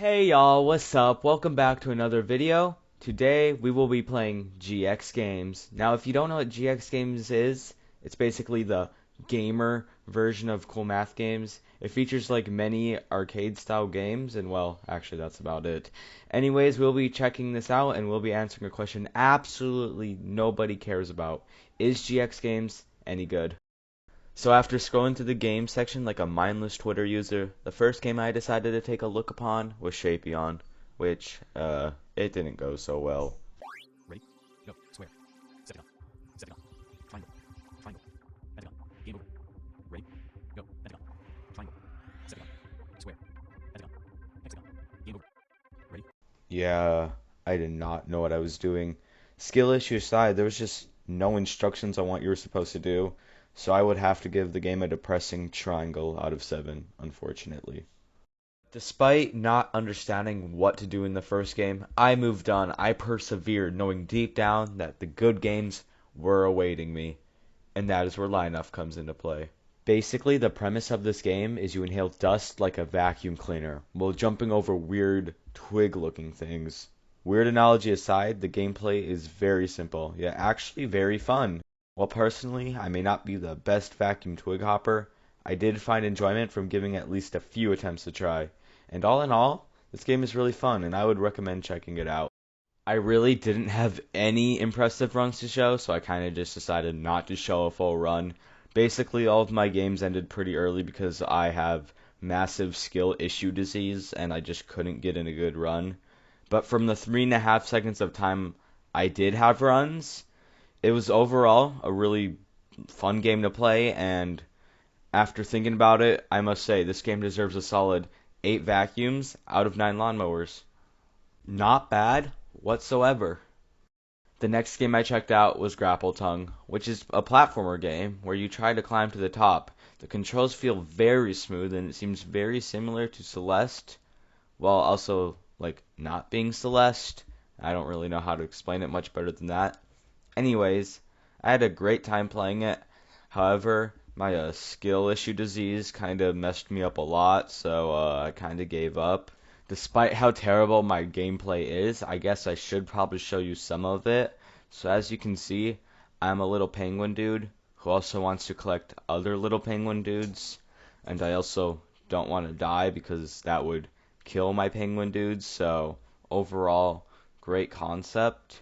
Hey y'all, what's up? Welcome back to another video. Today we will be playing GX Games. Now if you don't know what GX Games is, it's basically the gamer version of Cool Math Games. It features like many arcade style games and well, actually that's about it. Anyways, we'll be checking this out and we'll be answering a question absolutely nobody cares about. Is GX Games any good? So after scrolling through the game section like a mindless Twitter user, the first game I decided to take a look upon was Shapeon, which, it didn't go so well. Ready? Go. Square. Set it up. Set it up. Triangle. Triangle. Pentagon. Game over. Ready? Go. Pentagon. Triangle. Set it up. Square. Pentagon. Hexagon. Game over. Ready? Yeah, I did not know what I was doing. Skill issue aside, there was just no instructions on what you were supposed to do, so I would have to give the game a depressing triangle out of 7, unfortunately. Despite not understanding what to do in the first game, I moved on. I persevered, knowing deep down that the good games were awaiting me. And that is where lineup comes into play. Basically, the premise of this game is you inhale dust like a vacuum cleaner, while jumping over weird twig-looking things. Weird analogy aside, the gameplay is very simple, yet actually very fun. While personally, I may not be the best vacuum twig hopper, I did find enjoyment from giving at least a few attempts to try. And all in all, this game is really fun and I would recommend checking it out. I really didn't have any impressive runs to show, so I kind of just decided not to show a full run. Basically, all of my games ended pretty early because I have massive skill issue disease and I just couldn't get in a good run. But from the 3.5 seconds of time I did have runs, it was overall a really fun game to play, and after thinking about it, I must say this game deserves a solid 8 vacuums out of 9 lawnmowers. Not bad whatsoever. The next game I checked out was Grapple Tongue, which is a platformer game where you try to climb to the top. The controls feel very smooth and it seems very similar to Celeste, while also like not being Celeste. I don't really know how to explain it much better than that. Anyways, I had a great time playing it. However, my skill issue disease kind of messed me up a lot, so I kind of gave up. Despite how terrible my gameplay is, I guess I should probably show you some of it. So as you can see, I'm a little penguin dude who also wants to collect other little penguin dudes. And I also don't want to die because that would kill my penguin dudes. So overall, great concept.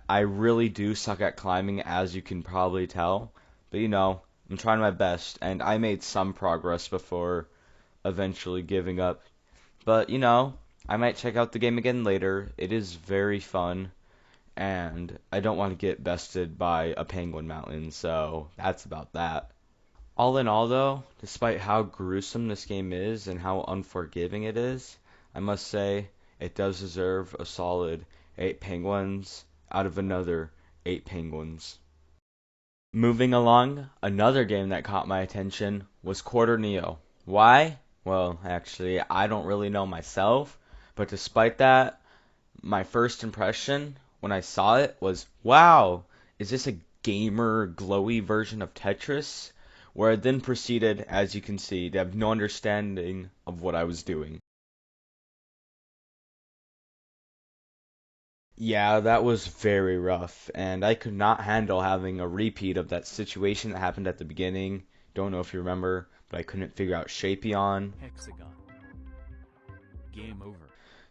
I really do suck at climbing, as you can probably tell. But you know, I'm trying my best, and I made some progress before eventually giving up. But you know, I might check out the game again later. It is very fun, and I don't want to get bested by a penguin mountain, so that's about that. All in all, though, despite how gruesome this game is and how unforgiving it is, I must say it does deserve a solid 8 penguins out of another 8 penguins. Moving along, another game that caught my attention was Quarter Neo. Why? Well, actually, I don't really know myself, but despite that, my first impression when I saw it was, wow, is this a gamer glowy version of Tetris? Where I then proceeded, as you can see, to have no understanding of what I was doing. Yeah, that was very rough, and I could not handle having a repeat of that situation that happened at the beginning. Don't know if you remember, but I couldn't figure out Shapeon. Hexagon. Game over.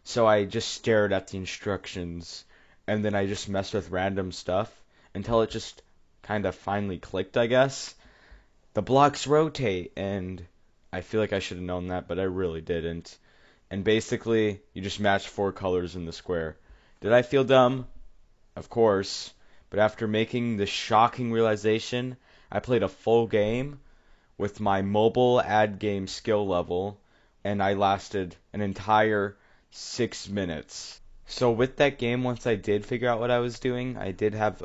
So I just stared at the instructions, and then I just messed with random stuff until it just kind of finally clicked, I guess. The blocks rotate, and I feel like I should have known that, but I really didn't. And basically, you just match 4 colors in the square. Did I feel dumb? Of course. But after making the shocking realization, I played a full game with my mobile ad game skill level, and I lasted an entire 6 minutes. So with that game, once I did figure out what I was doing, I did have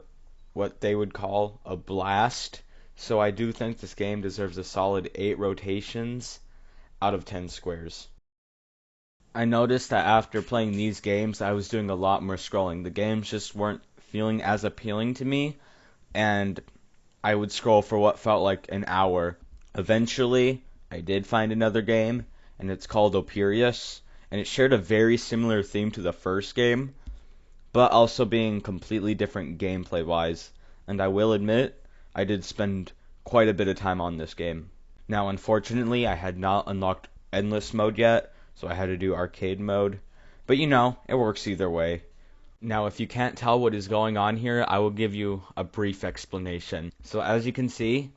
what they would call a blast. So I do think this game deserves a solid 8 rotations out of 10 squares. I noticed that after playing these games, I was doing a lot more scrolling. The games just weren't feeling as appealing to me, and I would scroll for what felt like an hour. Eventually, I did find another game, and it's called Operius, and it shared a very similar theme to the first game, but also being completely different gameplay wise. And I will admit, I did spend quite a bit of time on this game. Now, unfortunately, I had not unlocked endless mode yet, so I had to do arcade mode. But you know, it works either way. Now, if you can't tell what is going on here, I will give you a brief explanation. So as you can see,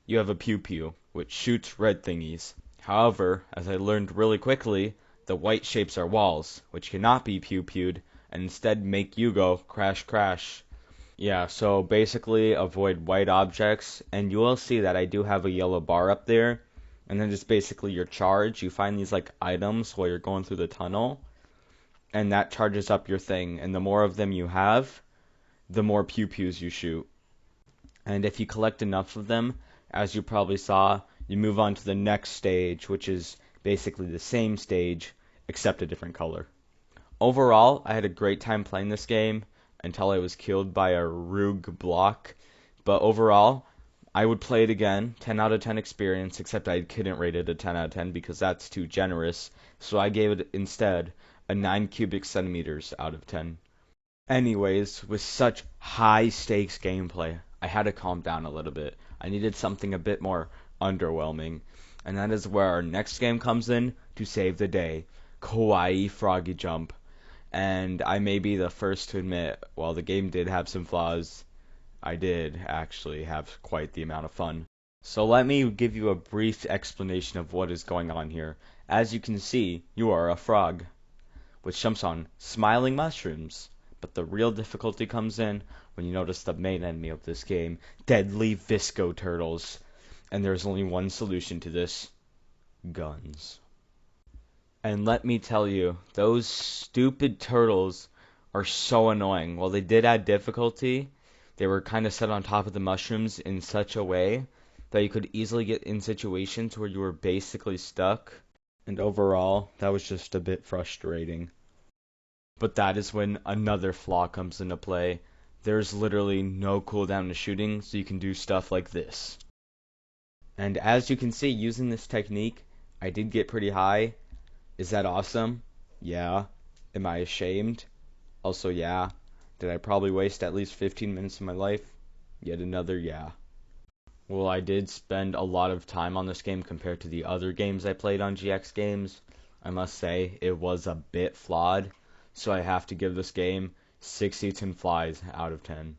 you have a pew pew, which shoots red thingies. However, as I learned really quickly, the white shapes are walls, which cannot be pew pewed, and instead make you go crash crash. Yeah, so basically avoid white objects, and you will see that I do have a yellow bar up there, and then just basically your charge. You find these like items while you're going through the tunnel, and that charges up your thing, and the more of them you have, the more pew pews you shoot. And if you collect enough of them, as you probably saw, you move on to the next stage, which is basically the same stage, except a different color. Overall, I had a great time playing this game until I was killed by a Rogue block. But overall, I would play it again, 10 out of 10 experience, except I couldn't rate it a 10 out of 10 because that's too generous. So I gave it instead a 9 cubic centimeters out of 10. Anyways, with such high stakes gameplay, I had to calm down a little bit. I needed something a bit more underwhelming. And that is where our next game comes in to save the day. Kawaii Froggy Jump. And I may be the first to admit, while the game did have some flaws, I did actually have quite the amount of fun. So let me give you a brief explanation of what is going on here. As you can see, you are a frog, which jumps on smiling mushrooms. But the real difficulty comes in when you notice the main enemy of this game, deadly Visco turtles. And there's only one solution to this: guns. And let me tell you, those stupid turtles are so annoying. While they did add difficulty, they were kind of set on top of the mushrooms in such a way that you could easily get in situations where you were basically stuck. And overall, that was just a bit frustrating. But that is when another flaw comes into play. There's literally no cooldown to shooting, so you can do stuff like this. And as you can see, using this technique, I did get pretty high. Is that awesome? Yeah. Am I ashamed? Also, yeah. Did I probably waste at least 15 minutes of my life? Yet another yeah. Well, I did spend a lot of time on this game compared to the other games I played on GX Games. I must say, it was a bit flawed, so I have to give this game 6 eats and flies out of 10.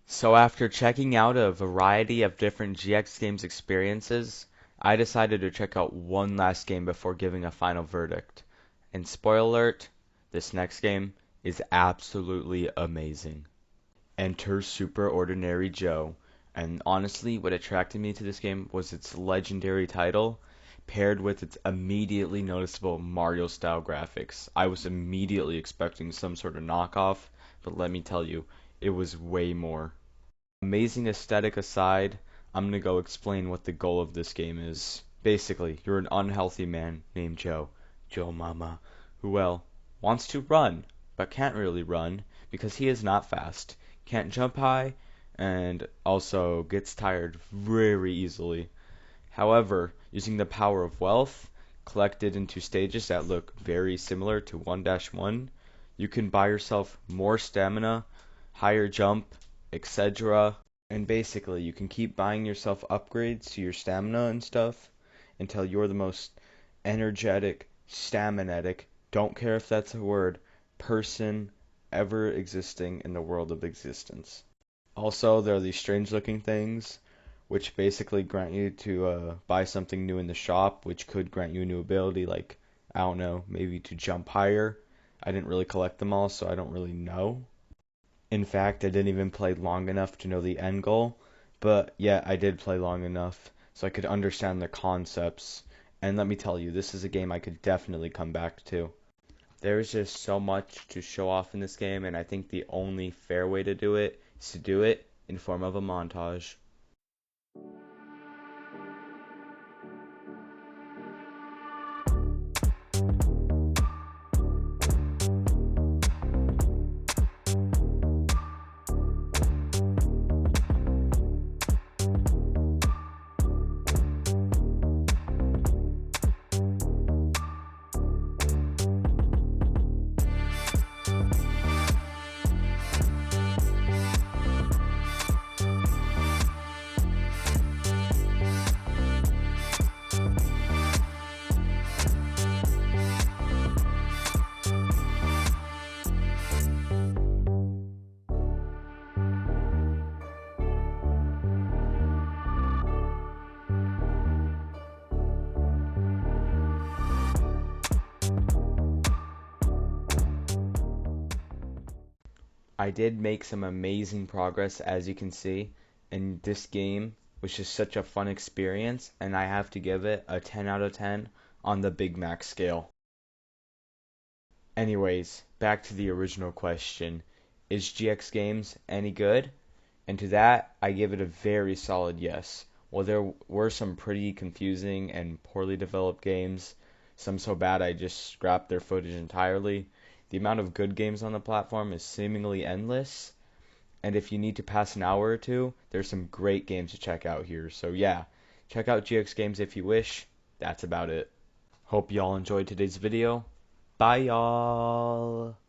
So after checking out a variety of different GX Games experiences, I decided to check out one last game before giving a final verdict. And spoiler alert, this next game is absolutely amazing. Enter Super Ordinary Joe. And honestly, what attracted me to this game was its legendary title, paired with its immediately noticeable Mario-style graphics. I was immediately expecting some sort of knockoff, but let me tell you, it was way more. Amazing aesthetic aside, I'm gonna go explain what the goal of this game is. Basically, you're an unhealthy man named Joe Mama, who, well, wants to run, but can't really run because he is not fast, can't jump high, and also gets tired very easily. However, using the power of wealth, collected into stages that look very similar to 1-1, you can buy yourself more stamina, higher jump, etc. And basically, you can keep buying yourself upgrades to your stamina and stuff until you're the most energetic, staminatic, don't care if that's a word, person ever existing in the world of existence. Also, there are these strange looking things which basically grant you to buy something new in the shop, which could grant you a new ability, like, I don't know, maybe to jump higher. I didn't really collect them all, so I don't really know. In fact, I didn't even play long enough to know the end goal, but yet I did play long enough so I could understand the concepts. And let me tell you, this is a game I could definitely come back to. There's just so much to show off in this game, and I think the only fair way to do it is to do it in form of a montage. I did make some amazing progress, as you can see, and this game was just such a fun experience, and I have to give it a 10 out of 10 on the Big Mac scale. Anyways, back to the original question. Is GX Games any good? And to that, I give it a very solid yes. While there were some pretty confusing and poorly developed games, some so bad I just scrapped their footage entirely, the amount of good games on the platform is seemingly endless. And if you need to pass an hour or two, there's some great games to check out here. So yeah, check out GX Games if you wish. That's about it. Hope y'all enjoyed today's video. Bye y'all!